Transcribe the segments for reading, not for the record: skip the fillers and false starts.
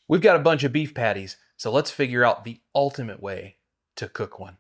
We've got a bunch of beef patties, so let's figure out the ultimate way to cook one.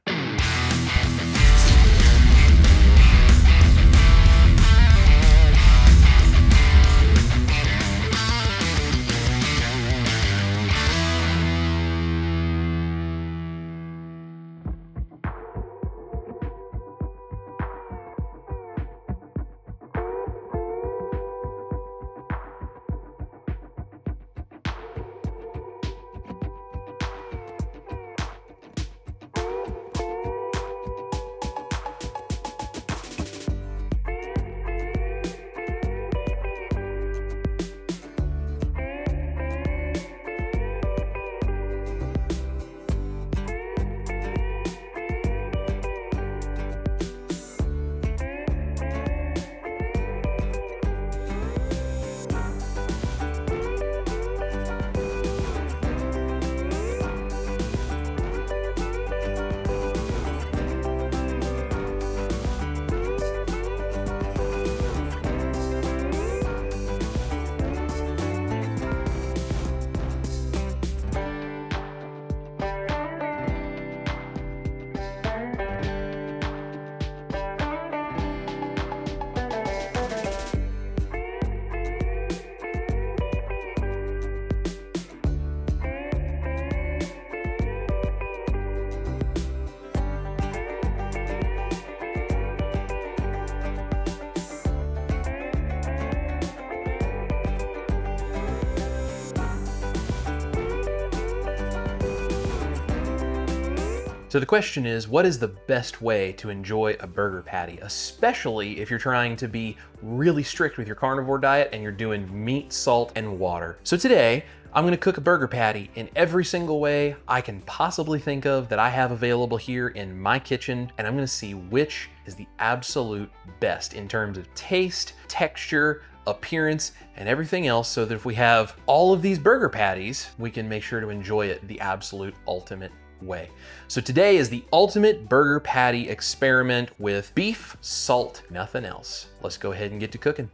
So the question is, what is the best way to enjoy a burger patty, especially if you're trying to be really strict with your carnivore diet and you're doing meat, salt, and water? So today, I'm gonna cook a burger patty in every single way I can possibly think of that I have available here in my kitchen, and I'm gonna see which is the absolute best in terms of taste, texture, appearance, and everything else, so that if we have all of these burger patties, we can make sure to enjoy it the absolute ultimate way. So today is the ultimate burger patty experiment with beef, salt, nothing else. Let's go ahead and get to cooking.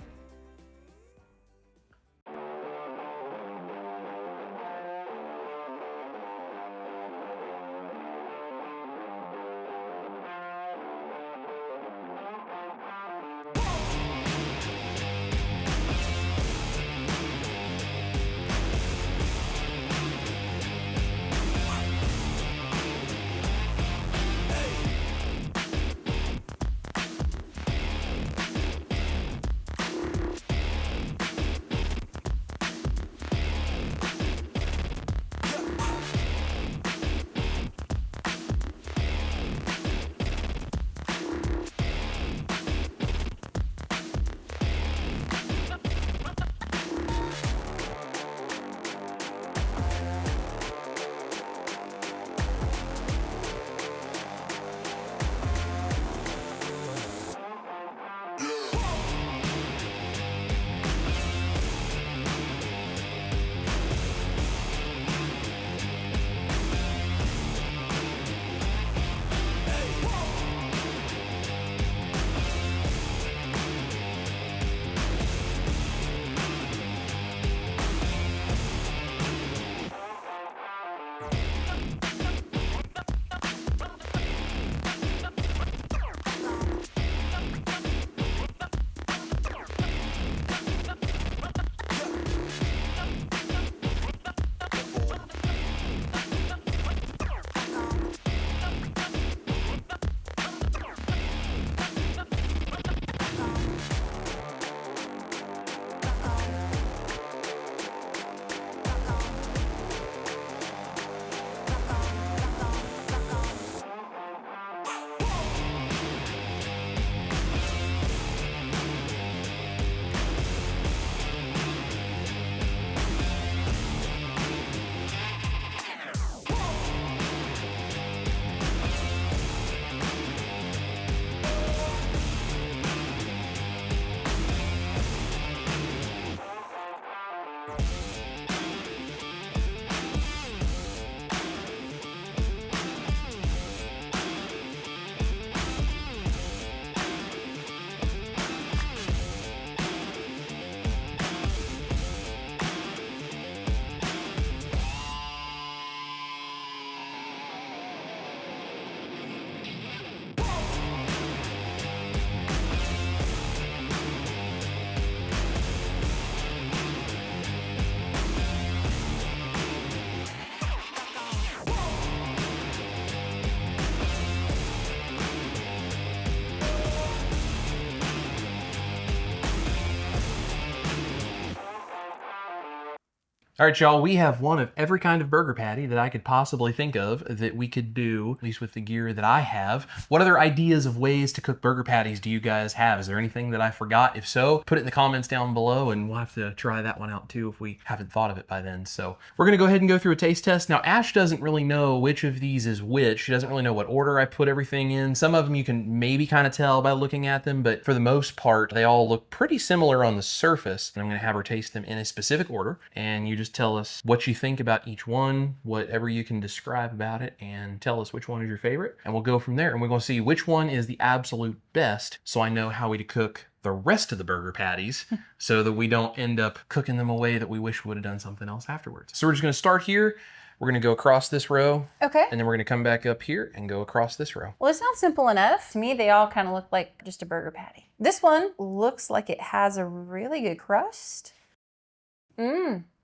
All right, y'all, we have one of every kind of burger patty that I could possibly think of that we could do, at least with the gear that I have. What other ideas of ways to cook burger patties do you guys have? Is there anything that I forgot? If so, put it in the comments down below and we'll have to try that one out too if we haven't thought of it by then. So we're gonna go ahead and go through a taste test. Now, Ash doesn't really know which of these is which. She doesn't really know what order I put everything in. Some of them you can maybe kind of tell by looking at them, but for the most part, they all look pretty similar on the surface. And I'm gonna have her taste them in a specific order, and you just tell us what you think about each one, whatever you can describe about it, and tell us which one is your favorite, and we'll go from there. And we're gonna see which one is the absolute best, so I know how to cook the rest of the burger patties so that we don't end up cooking them a way that we wish we would have done something else afterwards. So we're just gonna start here. We're gonna go across this row. Okay. And then we're gonna come back up here and go across this row. Well, it sounds simple enough. To me, they all kind of look like just a burger patty. This one looks like it has a really good crust.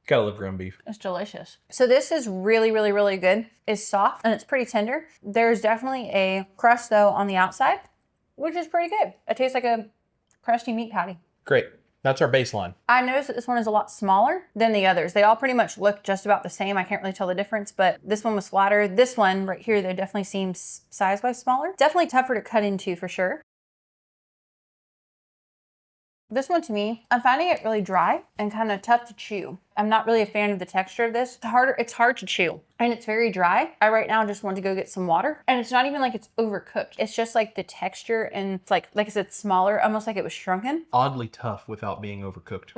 Gotta love ground beef. It's delicious. So this is really, really, really good. It's soft and it's pretty tender. There's definitely a crust though on the outside, which is pretty good. It tastes like a crusty meat patty. Great. That's our baseline. I noticed that this one is a lot smaller than the others. They all pretty much look just about the same. I can't really tell the difference, but this one was flatter. This one right here, they definitely seem size-wise smaller. Definitely tougher to cut into for sure. This one to me, I'm finding it really dry and kind of tough to chew. I'm not really a fan of the texture of this. It's hard to chew and it's very dry. I right now just want to go get some water, and it's not even like it's overcooked. It's just like the texture, and it's like I said, smaller, almost like it was shrunken. Oddly tough without being overcooked.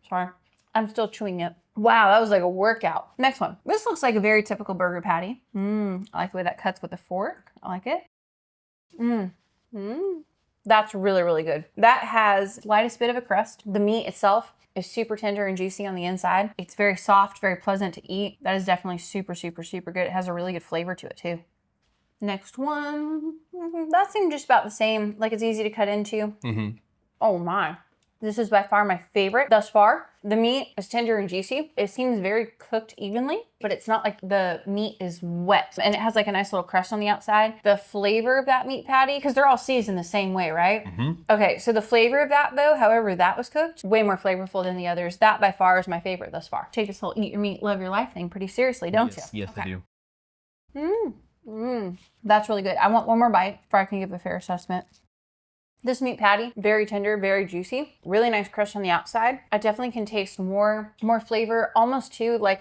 Sorry, I'm still chewing it. Wow, that was like a workout. Next one. This looks like a very typical burger patty. I like the way that cuts with a fork. I like it. That's really, really good. That has the lightest bit of a crust. The meat itself is super tender and juicy on the inside. It's very soft, very pleasant to eat. That is definitely super, super, super good. It has a really good flavor to it too. Next one. That seemed just about the same. Like it's easy to cut into. Oh my. This is by far my favorite thus far. The meat is tender and juicy. It seems very cooked evenly, but it's not like the meat is wet. And it has like a nice little crust on the outside. The flavor of that meat patty, because they're all seasoned the same way, right? Okay, so the flavor of that though, however that was cooked, way more flavorful than the others. That by far is my favorite thus far. Take this whole eat your meat, love your life thing pretty seriously, don't you? Yes, okay. I do. That's really good. I want one more bite before I can give a fair assessment. This meat patty, very tender, very juicy, really nice crust on the outside. I definitely can taste more flavor, almost too like,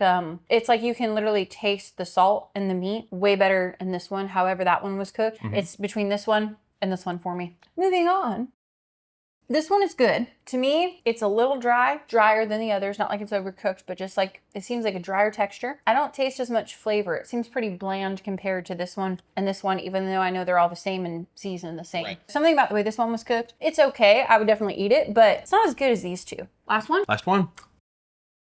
it's like you can literally taste the salt in the meat way better in this one, however that one was cooked. It's between this one and this one for me. Moving on. This one is good. To me, it's a little drier than the others. Not like it's overcooked, but just like, it seems like a drier texture. I don't taste as much flavor. It seems pretty bland compared to this one and this one, even though I know they're all the same and seasoned the same. Right. Something about the way this one was cooked, it's okay. I would definitely eat it, but it's not as good as these two. Last one? Last one.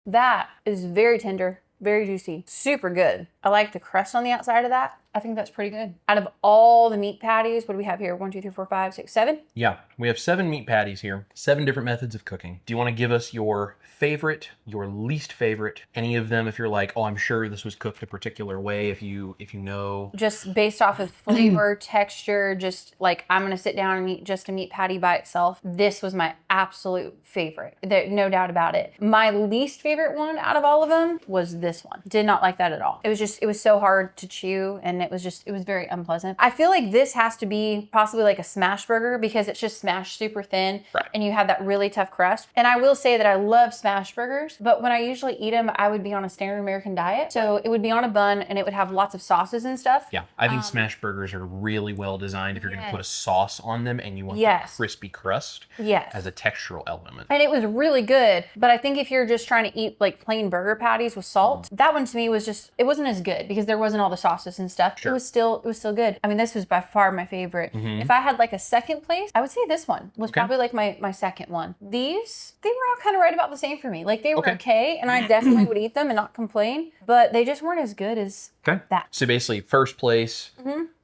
That is very tender, very juicy, super good. I like the crust on the outside of that. I think that's pretty good. Out of all the meat patties, what do we have here? 1, 2, 3, 4, 5, 6, 7? Yeah, we have 7 meat patties here. 7 different methods of cooking. Do you want to give us your favorite, your least favorite, any of them if you're like, oh, I'm sure this was cooked a particular way, if you know? Just based off of flavor, texture, just like I'm gonna sit down and eat just a meat patty by itself. This was my absolute favorite. No doubt about it. My least favorite one out of all of them was this one. Did not like that at all. It was so hard to chew, and it was very unpleasant. I feel like this has to be possibly like a smash burger because it's just smashed super thin, right, and you have that really tough crust. And I will say that I love smash burgers, but when I usually eat them, I would be on a standard American diet. So it would be on a bun and it would have lots of sauces and stuff. Yeah, I think smash burgers are really well designed if you're gonna put a sauce on them and you want that crispy crust as a textural element. And it was really good, but I think if you're just trying to eat like plain burger patties with salt, that one to me was just, it wasn't as good because there wasn't all the sauces and stuff. Sure. It was still good. I mean, this was by far my favorite. If I had like a second place, I would say this one was probably like my second one. These, they were all kind of right about the same for me. Like they were okay, and I definitely would eat them and not complain, but they just weren't as good as that. So basically first place,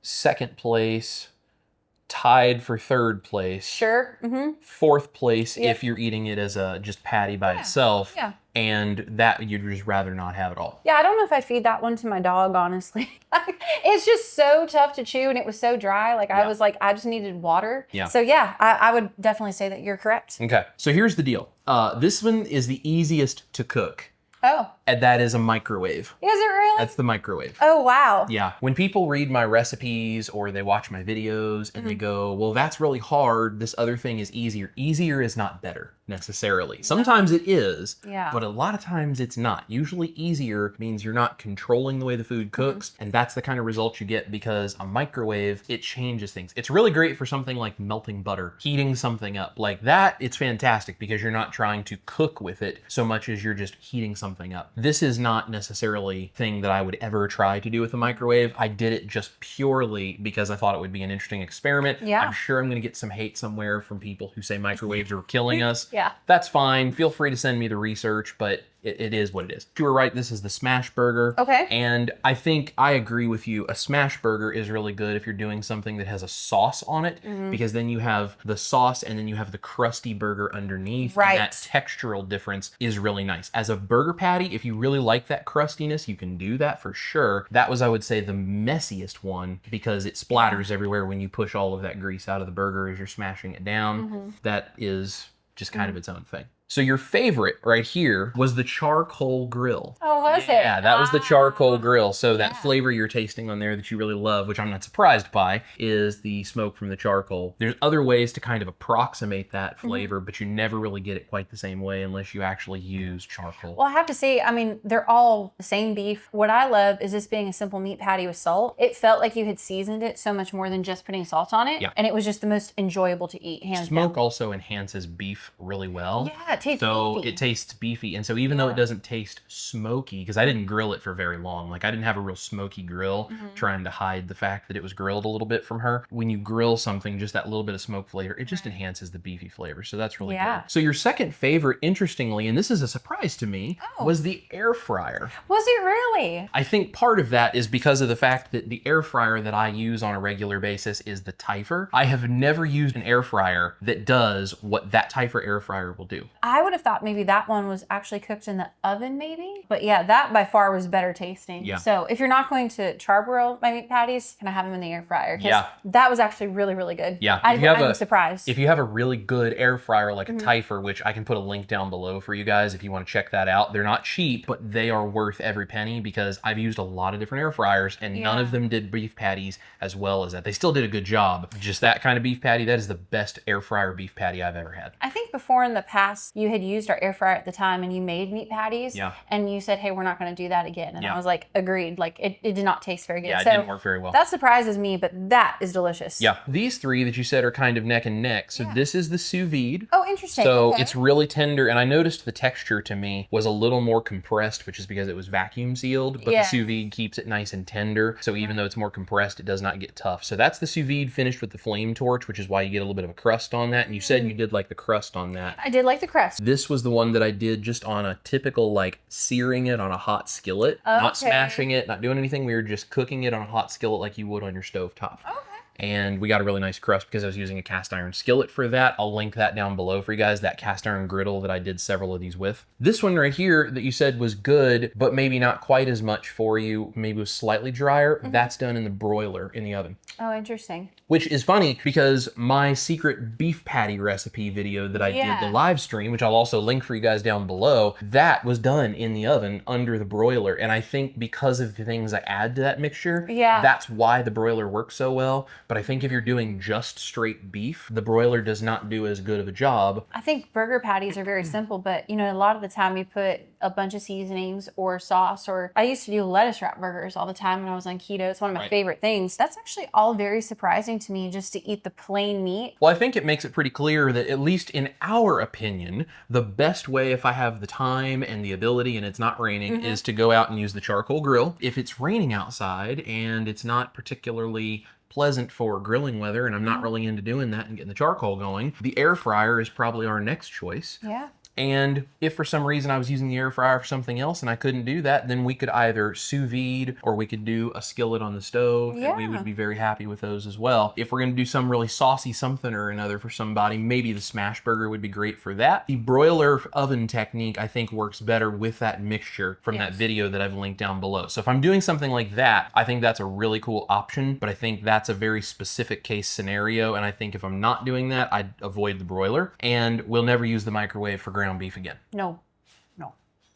second place, tied for third place. Sure. Fourth place if you're eating it as a just patty by itself. Yeah. And that you'd just rather not have it all. Yeah, I don't know if I'd feed that one to my dog, honestly. It's just so tough to chew and it was so dry. Like I was like, I just needed water. Yeah. So yeah, I would definitely say that you're correct. Okay. So here's the deal. This one is the easiest to cook. Oh. And that is a microwave. Is it really? That's the microwave. Oh, wow. Yeah. When people read my recipes or they watch my videos and they go, well, that's really hard. This other thing is easier. Easier is not better necessarily. Sometimes it is, but a lot of times it's not. Usually easier means you're not controlling the way the food cooks. And that's the kind of result you get because a microwave, it changes things. It's really great for something like melting butter, heating something up like that. It's fantastic because you're not trying to cook with it so much as you're just heating something up. This is not necessarily a thing that I would ever try to do with a microwave. I did it just purely because I thought it would be an interesting experiment. Yeah. I'm sure I'm going to get some hate somewhere from people who say microwaves are killing us. Yeah. That's fine. Feel free to send me the research, but it is what it is. You were right. This is the smash burger. Okay. And I think I agree with you. A smash burger is really good if you're doing something that has a sauce on it, because then you have the sauce and then you have the crusty burger underneath. Right. And that textural difference is really nice. As a burger patty, if you really like that crustiness, you can do that for sure. That was, I would say, the messiest one because it splatters everywhere when you push all of that grease out of the burger as you're smashing it down. That is just kind of its own thing. So your favorite right here was the charcoal grill. Oh, was it? Yeah, that was the charcoal grill. So that flavor you're tasting on there that you really love, which I'm not surprised by, is the smoke from the charcoal. There's other ways to kind of approximate that flavor, but you never really get it quite the same way unless you actually use charcoal. Well, I have to say, I mean, they're all the same beef. What I love is this being a simple meat patty with salt. It felt like you had seasoned it so much more than just putting salt on it. Yeah. And it was just the most enjoyable to eat, hands Smoke down. also enhances beef really well. Yeah, it tastes beefy. It tastes beefy. And so even though it doesn't taste smoky, because I didn't grill it for very long, like I didn't have a real smoky grill trying to hide the fact that it was grilled a little bit from her. When you grill something, just that little bit of smoke flavor, it just enhances the beefy flavor. So that's really good. So your second favorite, interestingly, and this is a surprise to me, was the air fryer. Was it really? I think part of that is because of the fact that the air fryer that I use on a regular basis is the Tyfer. I have never used an air fryer that does what that Tyfer air fryer will do. I would have thought maybe that one was actually cooked in the oven maybe. But yeah, that by far was better tasting. Yeah. So if you're not going to charbroil my meat patties, can I have them in the air fryer? 'Cause Yeah. that was actually really, really good. Yeah. I'm surprised. If you have a really good air fryer like a Tyfer, which I can put a link down below for you guys if you want to check that out. They're not cheap, but they are worth every penny because I've used a lot of different air fryers and none of them did beef patties as well as that. They still did a good job. Just that kind of beef patty, that is the best air fryer beef patty I've ever had. I think before in the past, you had used our air fryer at the time and you made meat patties. Yeah. And you said, hey, we're not going to do that again. And I was like, agreed. Like it did not taste very good. Yeah, it so didn't work very well. That surprises me, but that is delicious. Yeah. These three that you said are kind of neck and neck. So this is the sous vide. Oh, interesting. So it's really tender. And I noticed the texture to me was a little more compressed, which is because it was vacuum sealed, but the sous vide keeps it nice and tender. So even though it's more compressed, it does not get tough. So that's the sous vide finished with the flame torch, which is why you get a little bit of a crust on that. And you said you did like the crust on that. I did like the crust. This was the one that I did just on a typical, like searing it on a hot skillet, not smashing it, not doing anything. We were just cooking it on a hot skillet like you would on your stovetop. Okay. And we got a really nice crust because I was using a cast iron skillet for that. I'll link that down below for you guys, that cast iron griddle that I did several of these with. This one right here that you said was good, but maybe not quite as much for you, maybe was slightly drier. That's done in the broiler in the oven. Oh, interesting. Which is funny because my secret beef patty recipe video that I did the live stream, which I'll also link for you guys down below, that was done in the oven under the broiler. And I think because of the things I add to that mixture, that's why the broiler works so well. But I think if you're doing just straight beef, the broiler does not do as good of a job. I think burger patties are very simple, but you know, a lot of the time we put a bunch of seasonings or sauce, or I used to do lettuce wrap burgers all the time when I was on keto. It's one of my favorite things. That's actually all very surprising to me, just to eat the plain meat. Well, I think it makes it pretty clear that at least in our opinion, the best way if I have the time and the ability and it's not raining is to go out and use the charcoal grill. If it's raining outside and it's not particularly pleasant for grilling weather and I'm not really into doing that and getting the charcoal going, the air fryer is probably our next choice. Yeah. And if for some reason I was using the air fryer for something else and I couldn't do that, then we could either sous vide or we could do a skillet on the stove. And we would be very happy with those as well. If we're going to do some really saucy something or another for somebody, maybe the smash burger would be great for that. The broiler oven technique, I think, works better with that mixture from that video that I've linked down below. So if I'm doing something like that, I think that's a really cool option, but I think that's a very specific case scenario. And I think if I'm not doing that, I'd avoid the broiler, and we'll never use the microwave for ground beef again. No.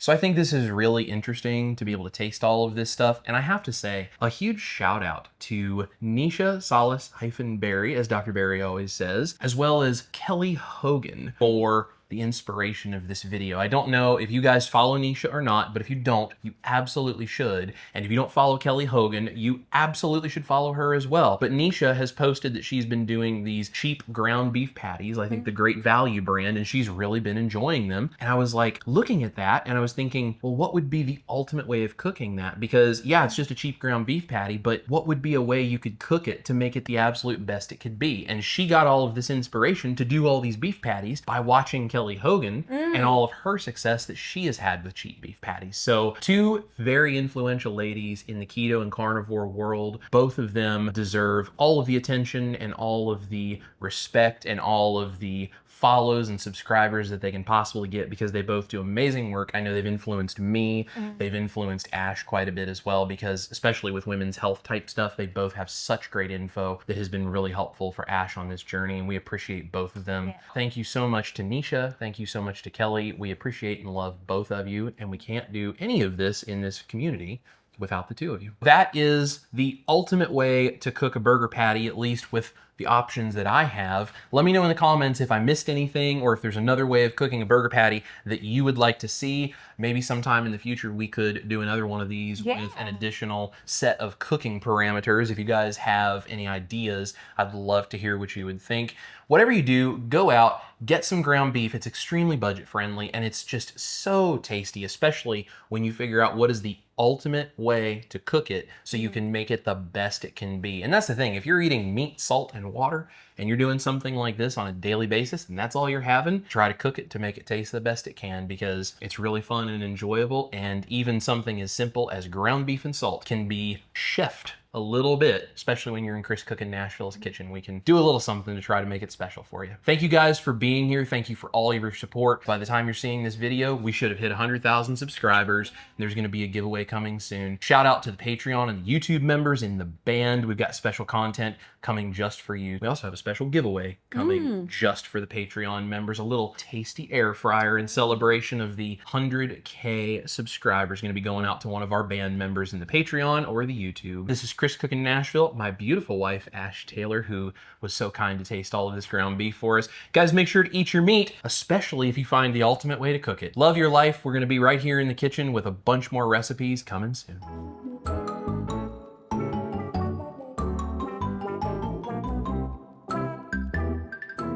So I think this is really interesting to be able to taste all of this stuff. And I have to say a huge shout out to Neisha Solace-Berry, as Dr. Berry always says, as well as Kelly Hogan for the inspiration of this video. I don't know if you guys follow Neisha or not, but if you don't, you absolutely should. And if you don't follow Kelly Hogan, you absolutely should follow her as well. But Neisha has posted that she's been doing these cheap ground beef patties, I think the Great Value brand, and she's really been enjoying them. And I was like looking at that and I was thinking, well, what would be the ultimate way of cooking that? Because yeah, it's just a cheap ground beef patty, but what would be a way you could cook it to make it the absolute best it could be? And she got all of this inspiration to do all these beef patties by watching Kelly Hogan and all of her success that she has had with cheap beef patties. So two very influential ladies in the keto and carnivore world. Both of them deserve all of the attention and all of the respect and all of the follows and subscribers that they can possibly get, because they both do amazing work. I know they've influenced me. They've influenced Ash quite a bit as well, because especially with women's health type stuff, they both have such great info that has been really helpful for Ash on this journey, and we appreciate both of them. Thank you so much to Neisha. Thank you so much to Kelly. We appreciate and love both of you, and we can't do any of this in this community without the two of you. That is the ultimate way to cook a burger patty, at least with the options that I have. Let me know in the comments if I missed anything or if there's another way of cooking a burger patty that you would like to see. Maybe sometime in the future we could do another one of these with an additional set of cooking parameters. If you guys have any ideas, I'd love to hear what you would think. Whatever you do, go out, get some ground beef. It's extremely budget friendly and it's just so tasty, especially when you figure out what is the ultimate way to cook it so you can make it the best it can be. And that's the thing, if you're eating meat, salt, and water, and you're doing something like this on a daily basis, and that's all you're having, try to cook it to make it taste the best it can, because it's really fun and enjoyable. And even something as simple as ground beef and salt can be chefed a little bit, especially when you're in Chris Cookin' Nashville's kitchen. We can do a little something to try to make it special for you. Thank you guys for being here. Thank you for all of your support. By the time you're seeing this video, we should have hit 100,000 subscribers. There's gonna be a giveaway coming soon. Shout out to the Patreon and the YouTube members in the band. We've got special content coming just for you. We also have a special giveaway coming just for the Patreon members. A little tasty air fryer in celebration of the 100K subscribers, gonna be going out to one of our band members in the Patreon or the YouTube. This is Chris Cookin' Nashville, my beautiful wife, Ash Taylor, who was so kind to taste all of this ground beef for us. Guys, make sure to eat your meat, especially if you find the ultimate way to cook it. Love your life. We're gonna be right here in the kitchen with a bunch more recipes coming soon.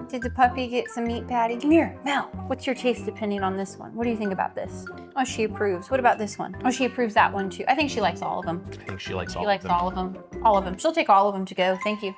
Did the puppy get some meat patty? Come here, Mel. What's your taste opinion on this one? What do you think about this? Oh, she approves. What about this one? Oh, she approves that one too. I think she likes all of them. I think she likes all of them. She likes all of them. All of them. She'll take all of them to go. Thank you.